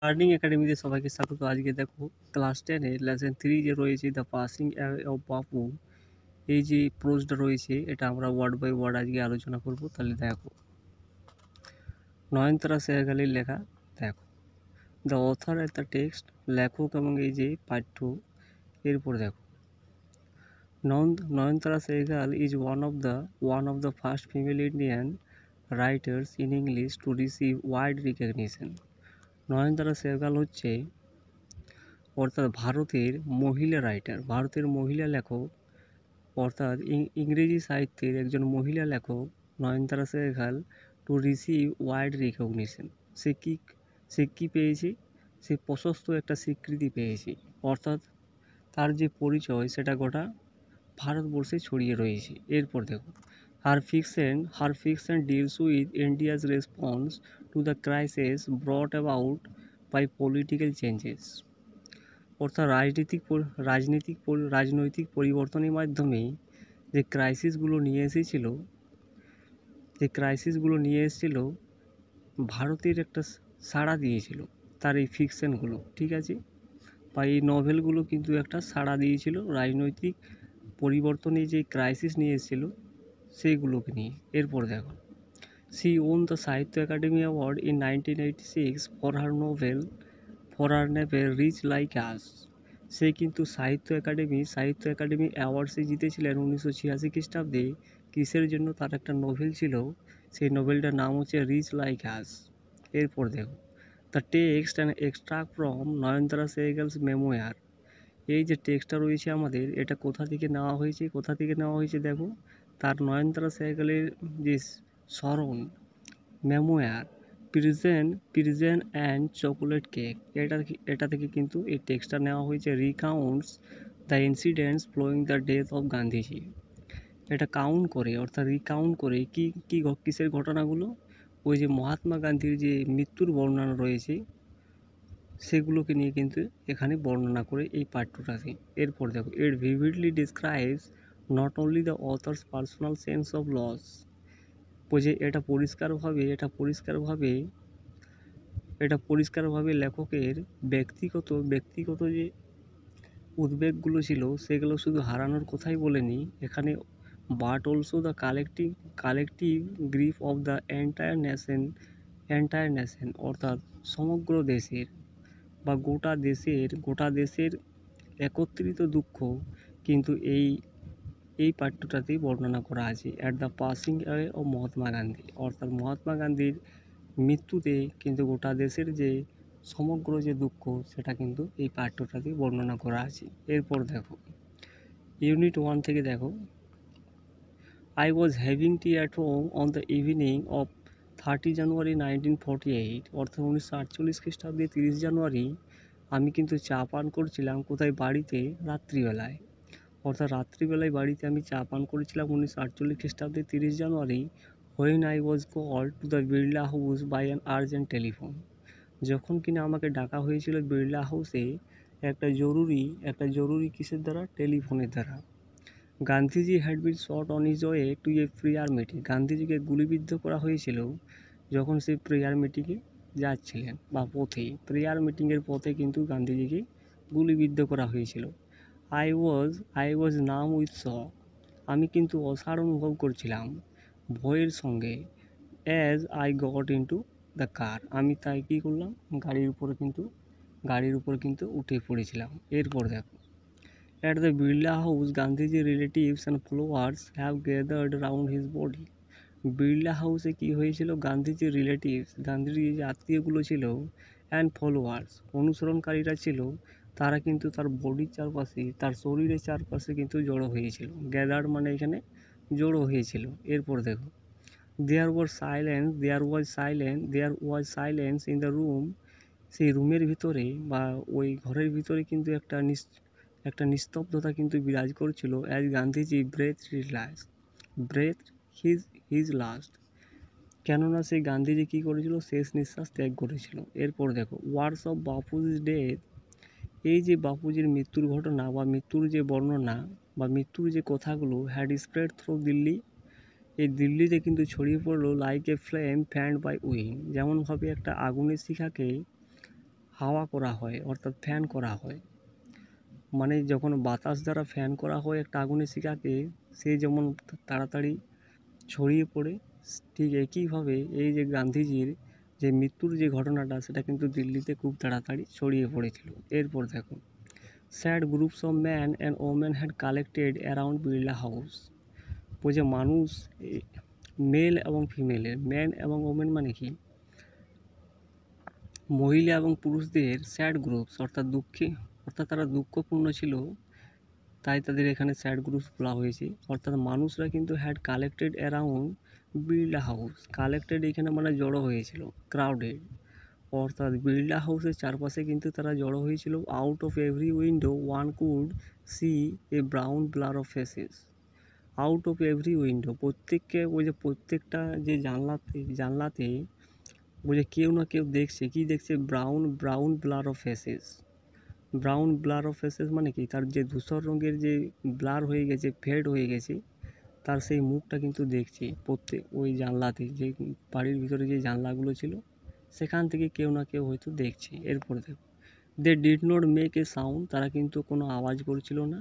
Learning একাডেমিতে সবাইকে স্বাগত। আজকে দেখো ক্লাস 10 এর লেসন 3 যে রয়েছে দ্য পাসিং অ্যাওয়ে অফ বাপু, এই যে প্রোজটা রয়েছে এটা আমরা ওয়ার্ড বাই ওয়ার্ড আজকে আলোচনা করব। তাহলে দেখো, নয়নতারা সেহগালের লেখা দেখো, the author at the text, লেখক এবং এই যে পাঠ্য। এরপর দেখো, Nayantara Sahgal is one of the first female Indian writers in English to receive wide recognition. Nayantara Sahgal হচ্ছে অর্থাৎ ভারতের মহিলা লেখক, অর্থাৎ ইংরেজি সাহিত্যের একজন মহিলা লেখক Nayantara Sahgal to receive wide recognition. সে কি পেয়েছে? সে প্রশস্ত একটা স্বীকৃতি পেয়েছে, অর্থাৎ তার যে পরিচয় সেটা গোটা ভারতবর্ষে ছড়িয়ে রয়েছে। এরপর দেখো, her fiction deals with India's response to the crisis brought about by political changes. অর্থাৎ রাজনৈতিক পরিবর্তনের মাধ্যমে যে ক্রাইসিসগুলো নিয়ে এসেছিল ভারতের একটা সাড়া দিয়েছিল তার এই ফিকশনগুলো, ঠিক আছে, বা এই নভেলগুলো কিন্তু একটা সাড়া দিয়েছিল রাজনৈতিক পরিবর্তনে যে ক্রাইসিস নিয়ে এসেছিল সেইগুলোকে নিয়ে। এরপর দেখো, she won the Sahitya Akademi award in 1986 for her novel rich like us. সে কিন্তু সাহিত্য একাডেমি অ্যাওয়ার্ড সে জিতেছিলেন 1986 খ্রিস্টাব্দে। কিসের জন্য? তার একটা নোভেল ছিল, সেই নোভেলটার নাম হচ্ছে রিচ লাইক আস। এরপর দেখো, the text and extract from Nayantara Sahgal's memoir. এই যে টেক্সটটা রয়েছে আমাদের, এটা কোথা থেকে নেওয়া হয়েছে দেখো, তার নয়নতারা সেহগালের যে স্মরণ memoir prison and chocolate cake, এটা থেকে কিন্তু এই টেক্সটটা নেওয়া হয়েছে। Recounts the incidents following the death of Gandhiji. এটা রিকাউন্ট করে কিসের ঘটনাগুলো? ওই যে মহাত্মা গান্ধীর যে মৃত্যুর বর্ণনা রয়েছে সেগুলোকে নিয়ে কিন্তু এখানে বর্ণনা করে এই পাঠ্যটাতে। এরপর দেখো, it vividly describes not only the author's personal sense of loss. যে এটা পরিষ্কারভাবে লেখকের ব্যক্তিগত যে উদ্বেগগুলো ছিল সেগুলো শুধু হারানোর কথাই বলেনি এখানে, but also the collective grief of the entire nation, অর্থাৎ সমগ্র দেশের বা গোটা দেশের একত্রিত দুঃখ কিন্তু এই পাঠ্যটাতেই বর্ণনা করা আছে। At the passing away of Mahatma Gandhi, অর্থাৎ মহাত্মা গান্ধীর মৃত্যুতে কিন্তু গোটা দেশের যে সমগ্র যে দুঃখ সেটা কিন্তু এই পাঠ্যটাতে বর্ণনা করা আছে। এরপর দেখো, ইউনিট 1 থেকে দেখো, I was having tea at home on the evening of 30 জানুয়ারি 1948, অর্থাৎ 1948 খ্রিস্টাব্দে 30 জানুয়ারি আমি কিন্তু চা পান করছিলাম কোথায়? বাড়িতে, রাত্রিবেলায়। অর্থাৎ রাত্রিবেলায় বাড়িতে আমি চা পান করেছিলাম 1948 খ্রিস্টাব্দে 30 জানুয়ারি, when I was called to the Birla house by an urgent telephone. যখন কিনা আমাকে ডাকা হয়েছিল বিড়লা হাউসে একটা জরুরি কিসের দ্বারা? টেলিফোনের দ্বারা। Gandhiji had been shot on his way to a prayer meeting. গান্ধীজিকে গুলিবিদ্ধ করা হয়েছিল যখন সে প্রেয়ার মিটিংয়ে যাচ্ছিলেন বা প্রেয়ার মিটিংয়ের পথে কিন্তু গান্ধীজিকে গুলিবিদ্ধ করা হয়েছিল। আই ওয়াজ নাম উইথ শক, আমি কিন্তু অসাড় অনুভব করছিলাম ভয়ের সঙ্গে। As I got into the car, আমি তাই কী করলাম? গাড়ির উপর কিন্তু উঠে পড়েছিলাম। এরপর দেখো, at the Birla house Gandhiji relatives and followers have gathered round his body. Birla হাউসে কী হয়েছিল? গান্ধীজির গান্ধীজির যে আত্মীয়গুলো ছিল, অ্যান্ড ফলোয়ার্স, অনুসরণকারীরা ছিল, তারা কিন্তু তার বডির চারপাশে, তার শরীরের চারপাশে কিন্তু জড়ো হয়েছিল। গ্যাদার্ড মানে এখানে জড়ো হয়েছিল। এরপর দেখো, দেয়ার ওয়াজ সাইলেন্স ইন দ্য রুম। সেই রুমের ভিতরে বা ওই ঘরের ভিতরে কিন্তু একটা নিস্তব্ধতা কিন্তু বিরাজ করছিল। As Gandhiji breathed his last, কেননা সেই গান্ধীজি কী করেছিল? শেষ নিঃশ্বাস ত্যাগ করেছিল। এরপর দেখো, ওয়ার্ডস অফ বাপুজ ডেথ, এই যে বাপুজির মৃত্যুর ঘটনা বা মৃত্যুর যে বর্ণনা বা মৃত্যুর যে কথাগুলো, হ্যাড স্প্রেড থ্রু দিল্লি, এই দিল্লিতে কিন্তু ছড়িয়ে পড়লো like a flame fanned by wind. যেমনভাবে একটা আগুনের শিখাকে হাওয়া করা হয় অর্থাৎ ফ্যান করা হয়। মানে যখন বাতাস দ্বারা ফ্যান করা হয় একটা আগুনের শিখাকে, সে যেমন তাড়াতাড়ি ছড়িয়ে পড়ে, ঠিক একইভাবে এই যে গান্ধীজির যে মৃত্যুর যে ঘটনাটা সেটা কিন্তু দিল্লিতে খুব তাড়াতাড়ি ছড়িয়ে পড়েছিল। এরপর দেখো, sad groups of man and women had collected around Birla house. বলছে মানুষ, মেল এবং ফিমেলের, ম্যান এবং ওমেন মানে কি, মহিলা এবং পুরুষদের স্যাড গ্রুপস অর্থাৎ তারা দুঃখপূর্ণ ছিল, তাই তাদের এখানে স্যাড গ্রুপস বলা হয়েছে। অর্থাৎ মানুষরা কিন্তু had collected around Birla house. Collected এখানে মানে জড়ো হয়েছিল, ক্রাউডেড, অর্থাৎ বিড়লা হাউসের চারপাশে কিন্তু তারা জড়ো হয়েছিল। Out of every window one could see a brown blur of faces. Out of every window, প্রত্যেকটা যে জানলাতে বলছে কেউ না কেউ দেখছে, কি দেখছে, brown blur of faces. Brown blur of faces মানে কি, তার যে ধূসর রঙের যে ব্লার হয়ে গেছে, ফেড হয়ে গেছে, তার সেই মুখটা কিন্তু দেখছি ওই জানলাতে, যে বাড়ির ভিতরে যে জানলাগুলো ছিল সেখান থেকে কেউ না কেউ হয়তো দেখছে। এরপর দেখো, they did not make a sound, তারা কিন্তু কোনো আওয়াজ করছিল না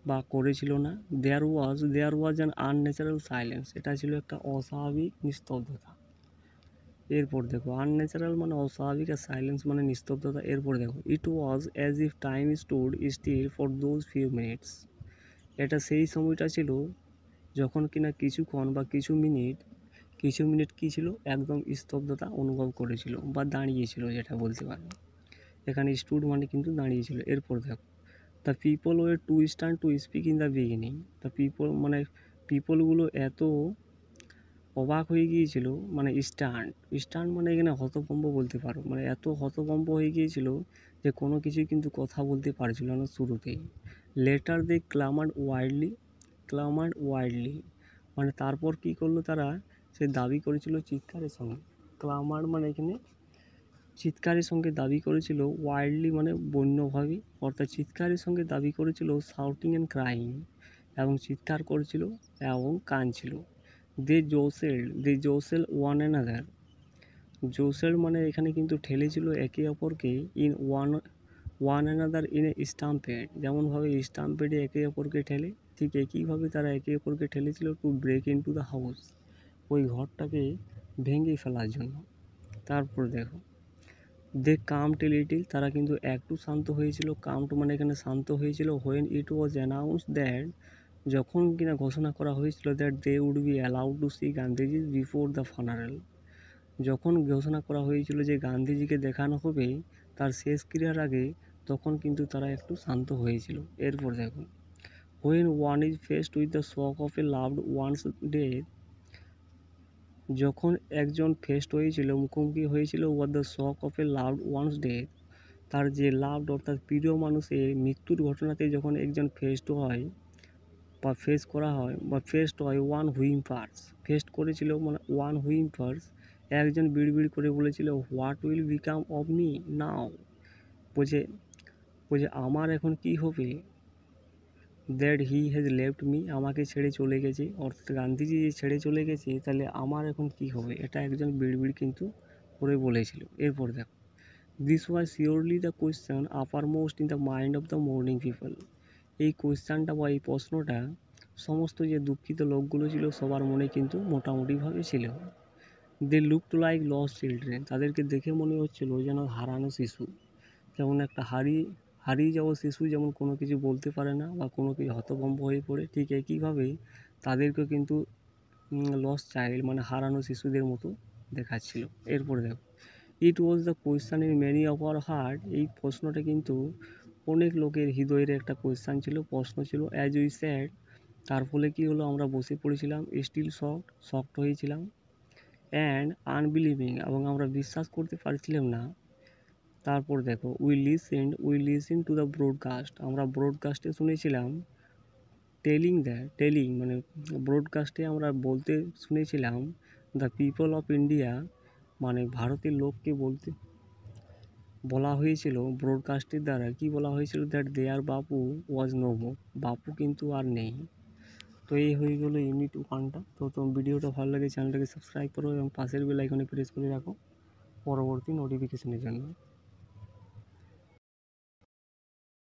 বা করেছিল না। There was an unnatural silence, এটা ছিল একটা অস্বাভাবিক নিস্তব্ধতা। এরপর দেখো, আনন্যাচারাল মানে অস্বাভাবিক আর সাইলেন্স মানে নিস্তব্ধতা। এরপর দেখো, it was as if time stood still for those few minutes. এটা সেই সময়টা ছিল যখন কিনা কিছুক্ষণ বা কিছু মিনিট কী ছিল, একদম স্তব্ধতা অনুভব করেছিল বা দাঁড়িয়েছিল, যেটা বলতে পারো। এখানে স্টুড মানে কিন্তু দাঁড়িয়েছিল। এরপর দেখো, the people were too stunned to speak in the beginning. The পিপলগুলো এত অবাক হয়ে গিয়েছিল, মানে স্টান্ট মানে এখানে হতভম্ব বলতে পারো, মানে এত হতভম্ব হয়ে গিয়েছিল যে কোনো কিছুই কিন্তু কথা বলতে পারছিল না শুরুতেই। লেটার দে ক্লামার্ড ওয়াইল্ডলি, মানে তারপর কি করলো তারা, সে দাবি করেছিল চিৎকারের সঙ্গে। ক্লামার্ড মানে এখানে চিৎকারের সঙ্গে দাবি করেছিল, ওয়াইল্ডলি মানে বন্যভাবে, অর্থাৎ চিৎকারের সঙ্গে দাবি করেছিল, শাউটিং অ্যান্ড ক্রাইং, এবং চিৎকার করেছিল এবং কাঁদছিল। দে জোসেল ওয়ান অ্যানাদার। জোসেল মানে এখানে কিন্তু ঠেলেছিল একে অপরকে, in one another in a stampede, যেমনভাবে স্টাম্পেডে একে অপরকে ঠেলে, ঠিক একইভাবে তারা একে অপরকে ঠেলেছিল to break into the house, ওই ঘরটাকে ভেঙে ফেলার জন্য। তারপর দেখো, দে কামড এ লিটিল, তারা কিন্তু একটু শান্ত হয়েছিল। কামড মানে এখানে শান্ত হয়েছিল। When it was announce that, যখন কিনা ঘোষণা করা হয়েছিল, that they would be allowed to see Gandhiji before the funeral, যখন ঘোষণা করা হয়েছিল যে গান্ধীজিকে দেখানো হবে তার শেষক্রিয়ার আগে, তখন কিন্তু তারা একটু শান্ত হয়েছিল। এরপর দেখো, when one is faced with the shock of a loved one's death, যখন একজন ফেসড হয়েছিল, মুখোমুখি হয়েছিল, were the shock of a loved one's death, তার যে লাভড অর্থাৎ প্রিয় মানুষের মৃত্যুর ঘটনাতে যখন একজন ফেসড হয় বা ফেসড হয় ওয়ান হুইম্পার্স, ফেসড করেছিল মানে ওয়ান হুইম্পার্স, একজন বিড়বিড় করে বলেছিল, what will become of me now, বলছে আমার এখন কি হবে, that he has left me, আমাকে ছেড়ে চলে গেছে, অর্থাৎ গান্ধীজি যে ছেড়ে চলে গেছে, তাহলে আমার এখন কি হবে, এটা একজন বিড়বিড় কিন্তু করে বলেছিল। এরপর দেখো, this was surely the question upper most in the mind of the morning people, এই কোয়েশ্চানটা বা এই প্রশ্নটা সমস্ত যে দুঃখিত লোকগুলো ছিল সবার মনে কিন্তু মোটামুটিভাবে ছিল। They looked like lost children, তাদেরকে দেখে মনে হচ্ছিল যেন হারানো শিশু, যেমন একটা হারিয়ে যাওয়া শিশু যেমন কোনো কিছু বলতে পারে না বা কোনো কিছু হতভম্ব হয়ে পড়ে, ঠিক একইভাবে তাদেরকেও কিন্তু লস্ট চাইল্ড মানে হারানো শিশুদের মতো দেখাচ্ছিল। এরপরে দেখো, it was the question in many of our heart, এই প্রশ্নটা কিন্তু অনেক লোকের হৃদয়ের একটা কোয়েশ্চান ছিল, প্রশ্ন ছিল। অ্যাজ উই স্যাড, তার ফলে কী হলো, আমরা বসে পড়েছিলাম। স্টিল শকড হয়েছিলাম। অ্যান্ড আনবিলিভিং, এবং আমরা বিশ্বাস করতে পারছিলাম না। তারপর দেখো, we listen to the broadcast, আমরা ব্রডকাস্টে শুনেছিলাম। টেলিং মানে ব্রডকাস্টে আমরা বলতে শুনেছিলাম, দ্য পিপল অফ ইন্ডিয়া, মানে ভারতের লোককে বলা হয়েছিল ব্রডকাস্টের দ্বারা, কি বলা হয়েছিল, that there Bapu was no more, বাপু কিন্তু আর নেই। তো এই হয়ে গেলো ইউনিট 1টা। তো তোমার ভিডিওটা ভালো লাগে চ্যানেলটাকে সাবস্ক্রাইব করো এবং পাশের বেল আইকনে প্রেস করে রাখো পরবর্তী নোটিফিকেশনের জন্য।